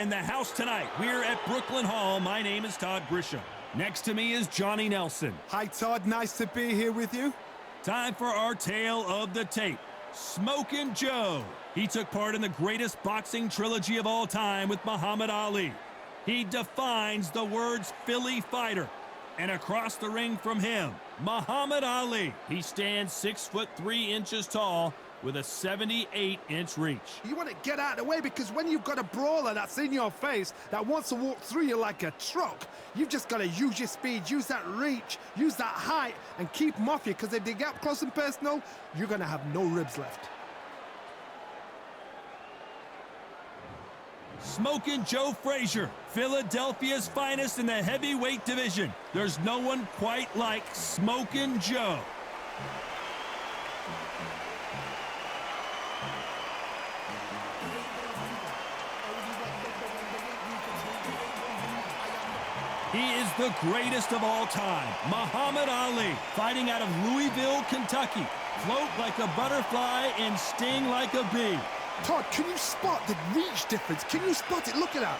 in the house tonight. We're at Brooklyn Hall. My name is Todd Grisham. Next to me is Johnny Nelson. Hi, Todd. Nice to be here with you. Time for our tale of the tape. Smokin' Joe. He took part in the greatest boxing trilogy of all time with Muhammad Ali. He defines the words Philly fighter. And across the ring from him, Muhammad Ali. He stands 6'3" tall with a 78-inch reach. You want to get out of the way because when you've got a brawler that's in your face that wants to walk through you like a truck, you've just got to use your speed, use that reach, use that height, and keep them off you, because if they get up close and personal, you're going to have no ribs left. Smokin' Joe Frazier, Philadelphia's finest in the heavyweight division. There's no one quite like Smokin' Joe. He is the greatest of all time, Muhammad Ali, fighting out of Louisville, Kentucky. Float like a butterfly and sting like a bee. Todd, can you spot the reach difference? Can you spot it? Look at that.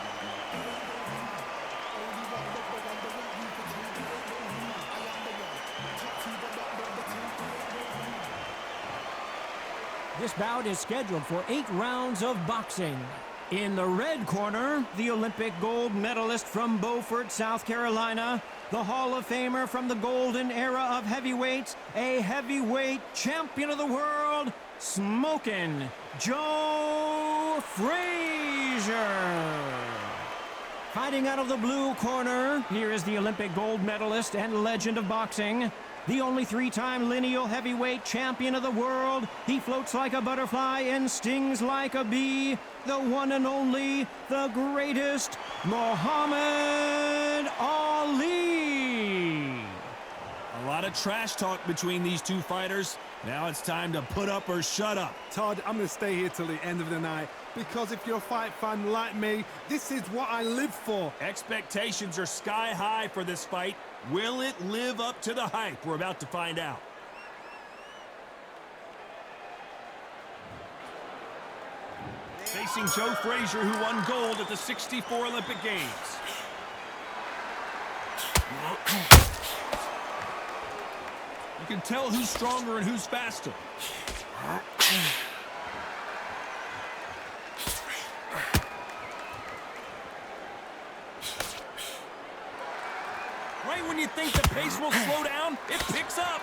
This bout is scheduled for 8 rounds of boxing. In the red corner, the Olympic gold medalist from Beaufort, South Carolina, the Hall of Famer from the golden era of heavyweights, a heavyweight champion of the world, Smokin' Joe Frazier. Fighting out of the blue corner, here is the Olympic gold medalist and legend of boxing, the only 3-time lineal heavyweight champion of the world. He floats like a butterfly and stings like a bee. The one and only, the greatest, Muhammad Ali. A lot of trash talk between these two fighters. Now it's time to put up or shut up. Todd, I'm going to stay here till the end of the night, because if you're a fight fan like me, this is what I live for. Expectations are sky high for this fight. Will it live up to the hype? We're about to find out. Facing Joe Frazier, who won gold at the '64 Olympic Games. You can tell who's stronger and who's faster. Right when you think the pace will slow down, it picks up.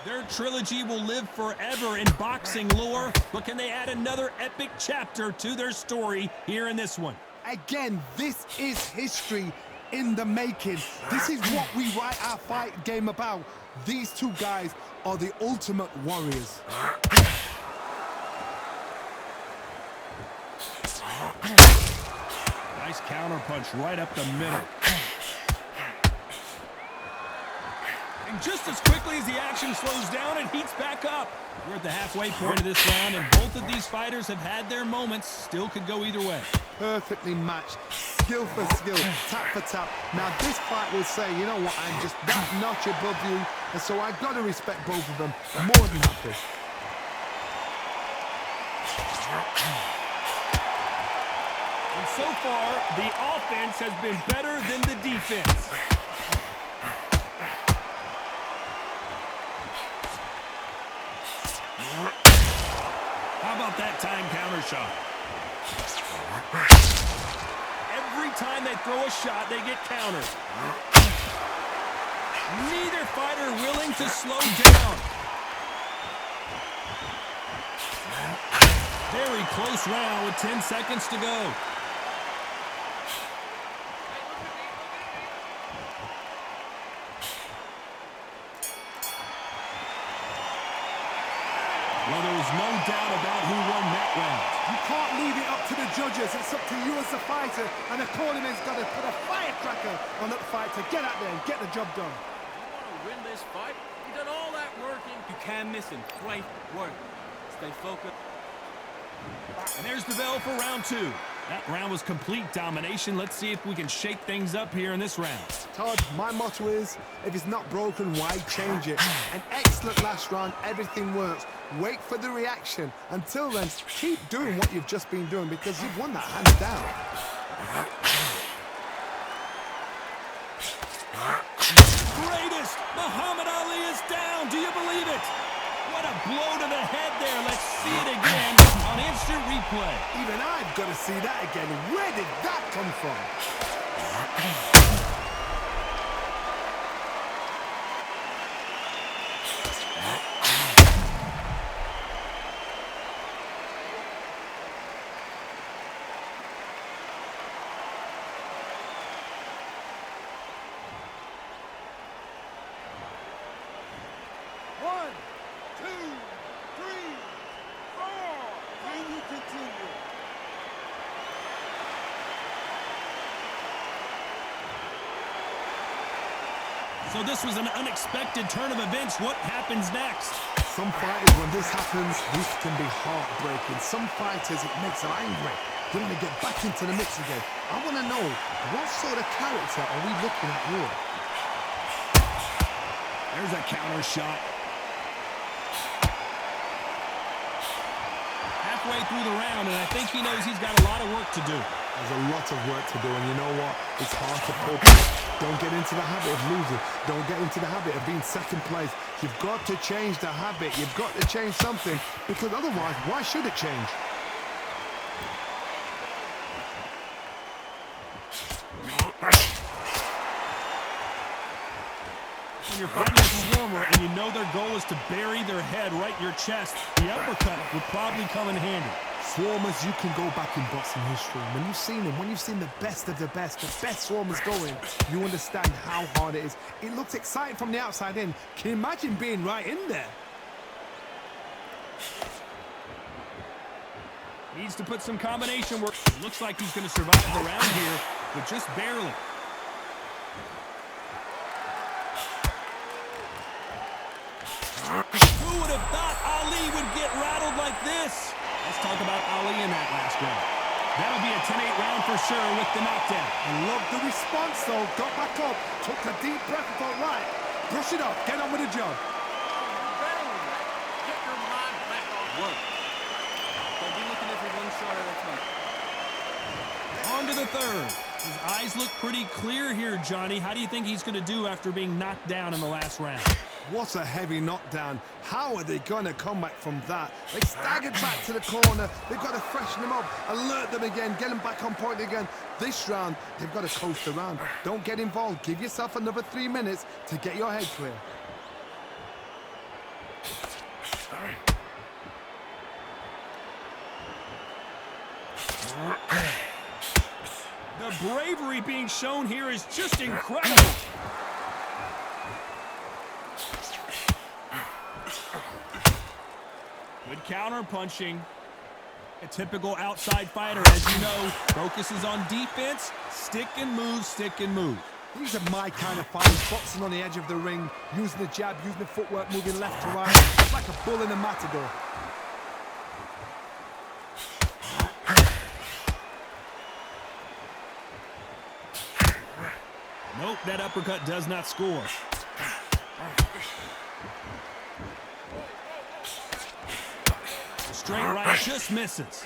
Their trilogy will live forever in boxing lore, but can they add another epic chapter to their story here in this one? Again, this is history in the making. This is what we write our fight game about. These two guys are the ultimate warriors. Nice counter punch right up the middle. And just as quickly as the action slows down, it heats back up. We're at the halfway point of this round, and both of these fighters have had their moments. Still could go either way. Perfectly matched, skill for skill, tap for tap. Now this fight will say, you know what, I'm just that notch above you, and so I've got to respect both of them. More than happy. And so far, the offense has been better than the defense. How about that time counter shot? Every time they throw a shot, they get countered. Neither fighter willing to slow down. Very close round with 10 seconds to go. Well, there was no doubt about who won that round. You can't leave it up to the judges. It's up to you as a fighter, and the cornerman's got to put a firecracker on that fight to get out there and get the job done. You want to win this fight? You've done all that work, and you can't miss him. Great work. Stay focused. And there's the bell for round 2. That round was complete domination. Let's see if we can shake things up here in this round. Todd, my motto is, if it's not broken, why change it? An excellent last round, everything works. Wait for the reaction. Until then, keep doing what you've just been doing because you've won that hands down. Greatest! Muhammad Ali is down. Do you believe it? What a blow to the head there. Let's see it again on instant replay. Even I've got to see that again. Where did that come from? So this was an unexpected turn of events. What happens next? Some fighters, when this happens, this can be heartbreaking. Some fighters, it makes them angry. They want to get back into the mix again. I want to know, what sort of character are we looking at here? There's a counter shot. Halfway through the round, and I think he knows he's got a lot of work to do. There's a lot of work to do, and you know what? It's hard to pull back. Don't get into the habit of losing. Don't get into the habit of being second place. You've got to change the habit. You've got to change something, because otherwise, why should it change? When you're fighting a swarmer and you know their goal is to bury their head right in your chest, the uppercut would probably come in handy. Swarmers, you can go back in boxing history. When you've seen them, when you've seen the best swarmers going, you understand how hard it is. It looks exciting from the outside in. Can you imagine being right in there? Needs to put some combination work. Looks like he's going to survive the round here, but just barely. Who would have thought Ali would get rattled like this? Let's talk about Ali in that last round. That'll be a 10-8 round for sure with the knockdown. I love the response, though. Got back up, took a deep breath and thought, right, brush it off, get on with the job. Get your mind back on work. Don't be looking at your one shot at a time. On to the third. His eyes look pretty clear here, Johnny. How do you think he's going to do after being knocked down in the last round? What a heavy knockdown. How are they going to come back from that? They staggered back to the corner. They've got to freshen them up, alert them again, get them back on point again. This round, they've got to coast around. Don't get involved. Give yourself another 3 minutes to get your head clear. The bravery being shown here is just incredible. Good counter punching. A typical outside fighter, as you know, focuses on defense, stick and move, stick and move. These are my kind of fighters, boxing on the edge of the ring, using the jab, using the footwork, moving left to right. It's like a bull in a matador. Nope, that uppercut does not score. The straight right just misses.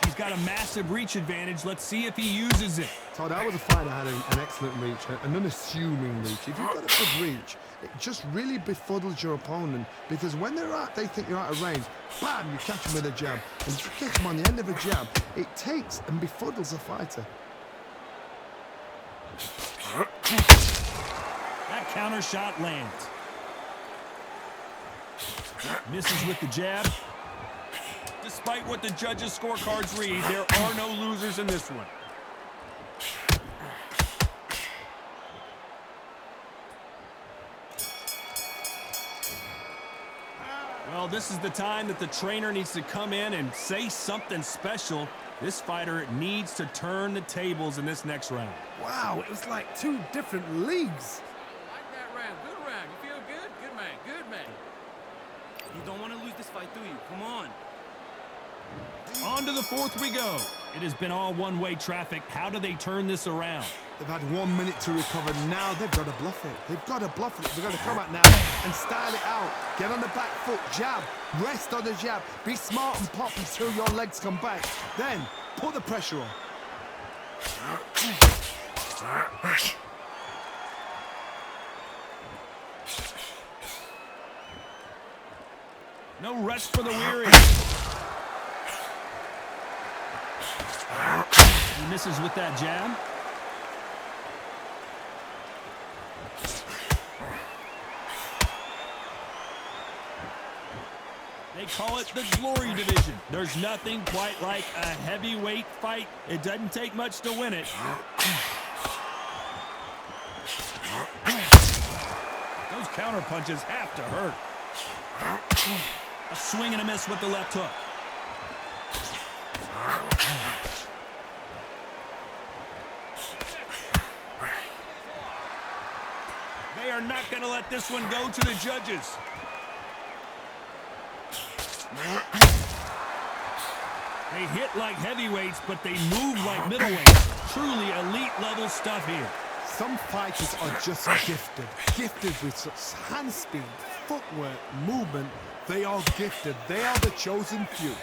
He's got a massive reach advantage. Let's see if he uses it. Todd, I was a fighter that had an excellent reach, an unassuming reach. If you've got a good reach, it just really befuddles your opponent, because when they think you're out of range, bam, you catch them with a jab. And if you catch them on the end of a jab, it takes and befuddles a fighter. That counter shot lands. Misses with the jab. Despite what the judges' scorecards read, there are no losers in this one. Well, this is the time that the trainer needs to come in and say something special. This fighter needs to turn the tables in this next round. Wow, it was like two different leagues. Like that round. Good round. You feel You don't want to lose this fight, do you? Come on. On to the fourth we go. It has been all one-way traffic. How do they turn this around? They've had 1 minute to recover. Now they've got to bluff it. They've got to bluff it. They've got to come out now and style it out. Get on the back foot, jab, rest on the jab. Be smart and pop until your legs come back. Then put the pressure on. No rest for the weary. He misses with that jab. They call it the glory division. There's nothing quite like a heavyweight fight. It doesn't take much to win it. Those counter punches have to hurt. A swing and a miss with the left hook. They are not going to let this one go to the judges. They hit like heavyweights, but they move like middleweights. Truly elite level stuff here. Some fighters are just gifted. Gifted with such hand speed, footwork, movement. They are gifted. They are the chosen few.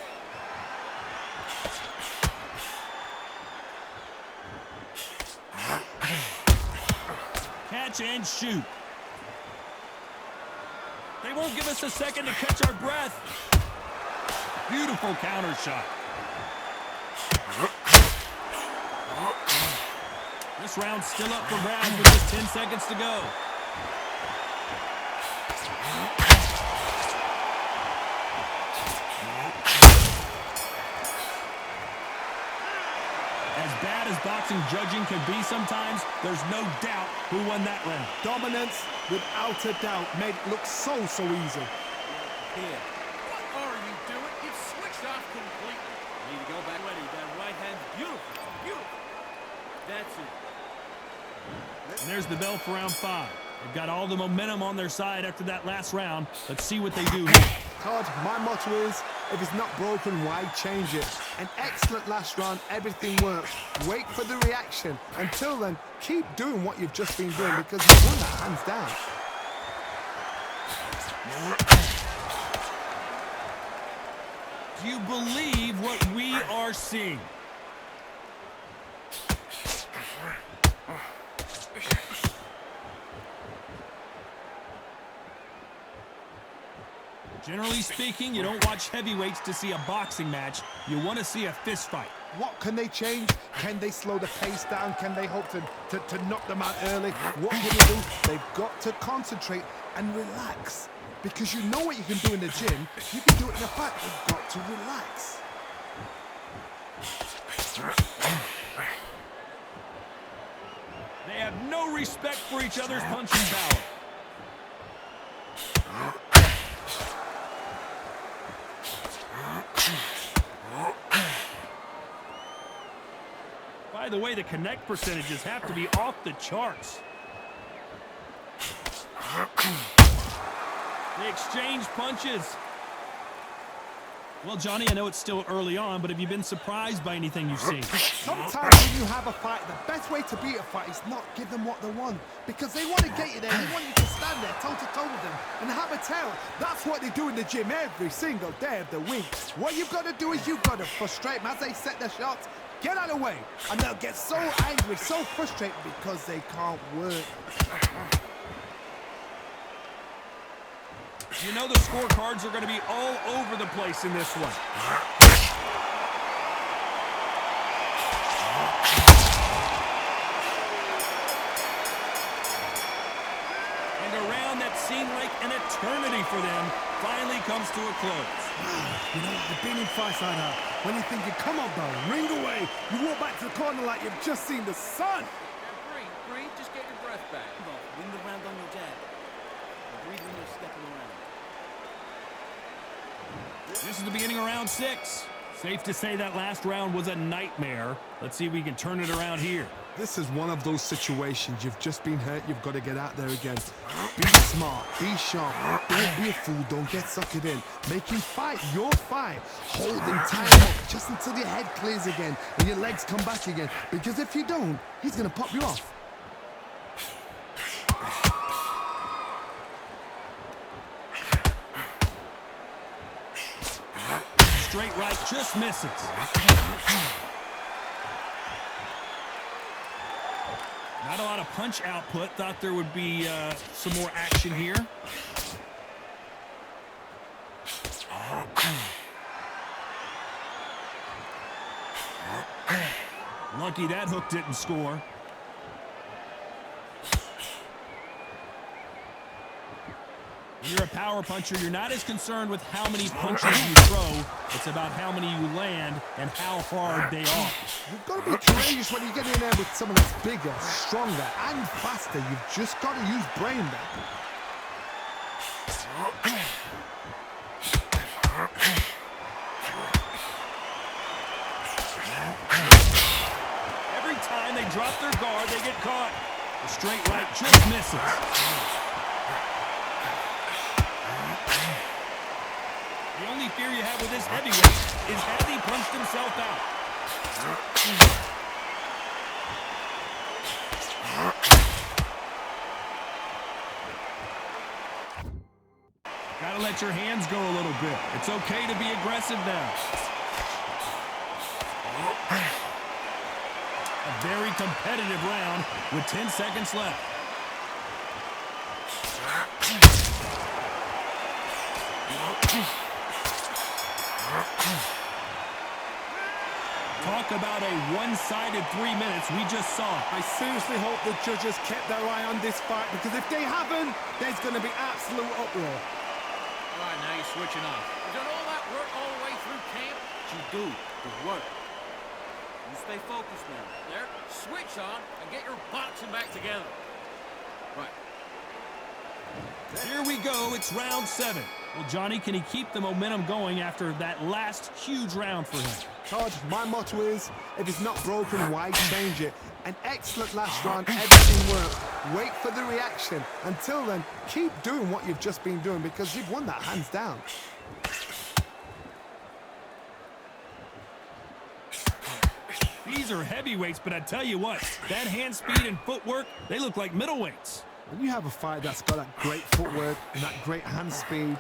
Catch and shoot. They won't give us a second to catch our breath. Beautiful counter shot. This round's still up for grabs with just 10 seconds to go. As bad as boxing judging can be sometimes, there's no doubt who won that round. Dominance, without a doubt, made it look so easy. Here. What are you doing? You've switched off completely. Need to go back ready. That right hand, beautiful. Beautiful. That's it. And there's the bell for round 5. They've got all the momentum on their side after that last round. Let's see what they do here. Todd, my motto is, if it's not broken, why change it? An excellent last round, everything works. Wait for the reaction. Until then, keep doing what you've just been doing because you won that hands down. Do you believe what we are seeing? Generally speaking, you don't watch heavyweights to see a boxing match. You want to see a fist fight. What can they change? Can they slow the pace down? Can they hope to knock them out early? What can they do? They've got to concentrate and relax. Because you know what you can do in the gym. You can do it in a fight. You've got to relax. They have no respect for each other's punching power. By the way, the connect percentages have to be off the charts. They exchange punches. Well, Johnny, I know it's still early on, but have you been surprised by anything you've seen? Sometimes when you have a fight, the best way to beat a fight is not give them what they want. Because they want to get you there. They want you to stand there toe-to-toe with them and have a tell. That's what they do in the gym every single day of the week. What you've got to do is you've got to frustrate them as they set their shots. Get out of the way. And they'll get so angry, so frustrated because they can't work. You know the scorecards are going to be all over the place in this one. And a round that seemed like an eternity for them finally comes to a close. You know, I've been in fights like that. When you're thinking, come on, bro, ring away. You walk back to the corner like you've just seen the sun. Breathe, breathe. Just get your breath back. Come on, win the round on your jab. Breathe when you're stepping around. This is the beginning of round 6. Safe to say that last round was a nightmare. Let's see if we can turn it around here. This is one of those situations. You've just been hurt. You've got to get out there again. Be smart. Be sharp. Don't be a fool. Don't get suckered in. Make him fight your fight. Hold him, tie him up just until your head clears again and your legs come back again. Because if you don't, he's going to pop you off. Straight right just misses. Not a lot of punch output. Thought there would be some more action here. Lucky that hook didn't score. When you're a power puncher, you're not as concerned with how many punches you throw. It's about how many you land and how hard they are. You've got to be courageous when you get in there with someone that's bigger, stronger, and faster. You've just got to use brain there. Every time they drop their guard, they get caught. The straight right just misses. The only fear you have with this heavyweight is has he punched himself out? Gotta let your hands go a little bit. It's okay to be aggressive now. A very competitive round with 10 seconds left. Talk about a one-sided 3 minutes we just saw. I seriously hope the judges kept their eye on this fight, because if they haven't, there's going to be absolute uproar. All right, now you're switching off. You've done all that work all the way through camp? You do the work. You stay focused now. There, switch on and get your boxing back together. Right. Here we go, it's round 7. Well, Johnny, can he keep the momentum going after that last huge round for him? Todd, my motto is, if it's not broken, why change it? An excellent last round, everything worked. Wait for the reaction. Until then, keep doing what you've just been doing, because you've won that hands down. These are heavyweights, but I tell you what, that hand speed and footwork, they look like middleweights. When you have a fight that's got that great footwork and that great hand speed,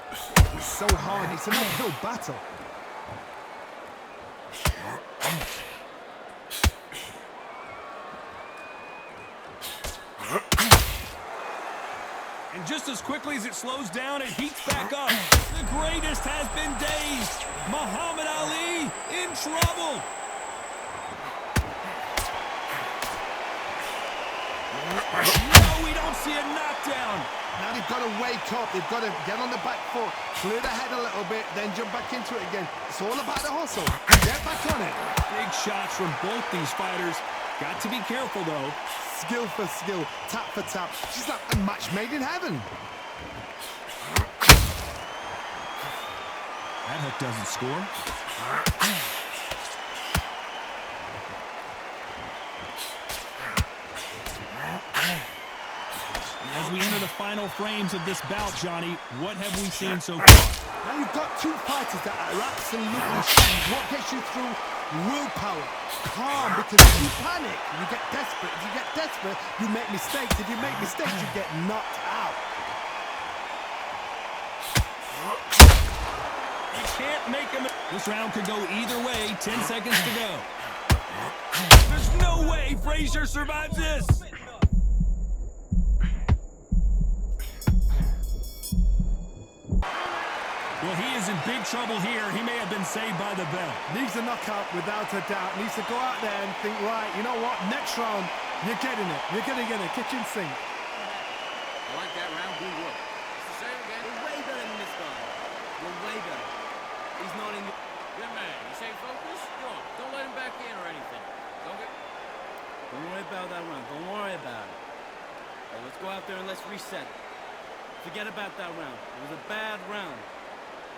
it's so hard. It's an uphill battle. And just as quickly as it slows down, it heats back up. The greatest has been dazed. Muhammad Ali in trouble. No, we don't see a knockdown. Now they've got to wake up. They've got to get on the back foot, clear the head a little bit, then jump back into it again. It's all about the hustle. Get back on it. Big shots from both these fighters. Got to be careful, though. Skill for skill, tap for tap. She's like a match made in heaven. That hook doesn't score. As we enter the final frames of this bout, Johnny, what have we seen so far? Now you've got two fighters that are absolutely strong. What gets you through? Willpower. Calm, because if you panic, you get desperate. If you get desperate, you make mistakes. If you make mistakes, you get knocked out. You can't make him. This round could go either way. 10 seconds to go. There's no way Frazier survives this. Well, he is in big trouble here. He may have been saved by the bell. Needs a knockout without a doubt. Needs to go out there and think, right, you know what? Next round, you're getting it. You're going to get it. Kitchen sink. I like that round. Good work. It's the same again. We're way better than this guy. We're way better. He's not in the... Good man. You stay focused? Go on. Don't let him back in or anything. Don't worry about that round. Don't worry about it. Right, let's go out there and let's reset. Forget about that round. It was a bad round.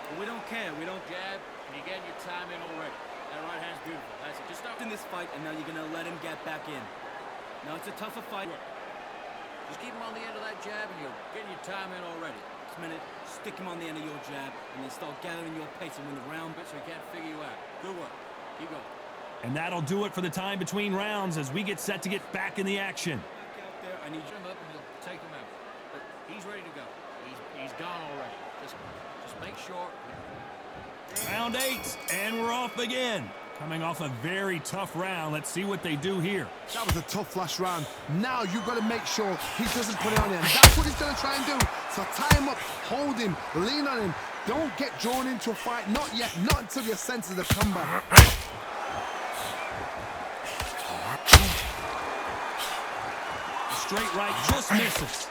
But we don't care. We don't... Jab, and you're getting your time in already. That right hand's beautiful. That's it. Just stop. In this fight, and now you're going to let him get back in. Now it's a tougher fight. Just keep him on the end of that jab and you're getting your time in already. This minute, stick him on the end of your jab and then start gathering your pace and win the round. So he can't figure you out. Good work. Keep going. And that'll do it for the time between rounds as we get set to get back in the action. Back out there, I need Put you. him up and you'll take him out. But he's ready to go. He's gone already. Just make sure. Round 8, and we're off again. Coming off a very tough round. Let's see what they do here. That was a tough last round. Now you've got to make sure he doesn't put it on you. And that's what he's going to try and do. So tie him up, hold him, lean on him. Don't get drawn into a fight. Not yet. Not until your senses have come back. Straight right just misses.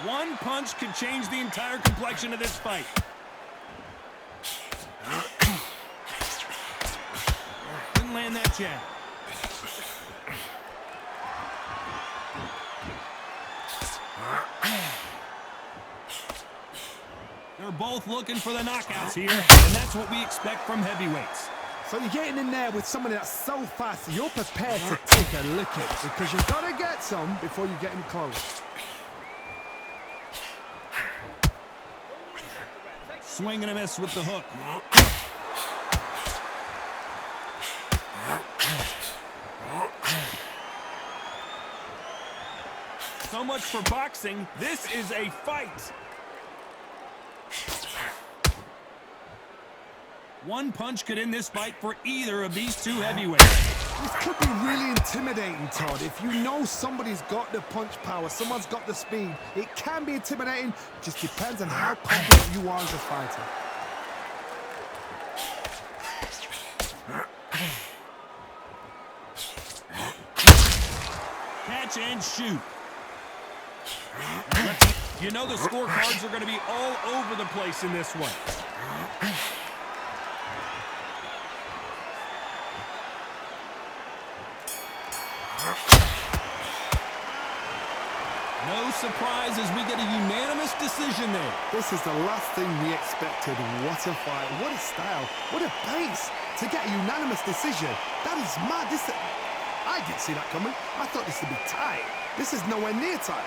One punch could change the entire complexion of this fight. Didn't land that jab. They're both looking for the knockouts here, and that's what we expect from heavyweights. So you're getting in there with somebody that's so fast, you're prepared to take a licking because you've got to get some before you get him close. Swing and a miss with the hook. So much for boxing. This is a fight. One punch could end this fight for either of these two heavyweights. This could be really intimidating, Todd. If you know somebody's got the punch power, someone's got the speed, it can be intimidating. Just depends on how confident you are as a fighter. Catch and shoot. You know the scorecards are going to be all over the place in this one. No surprise as we get a unanimous decision there. This is the last thing we expected. What a fight, what a style, what a pace to get a unanimous decision. That is mad. I didn't see that coming. I thought this would be tight. This is nowhere near tight.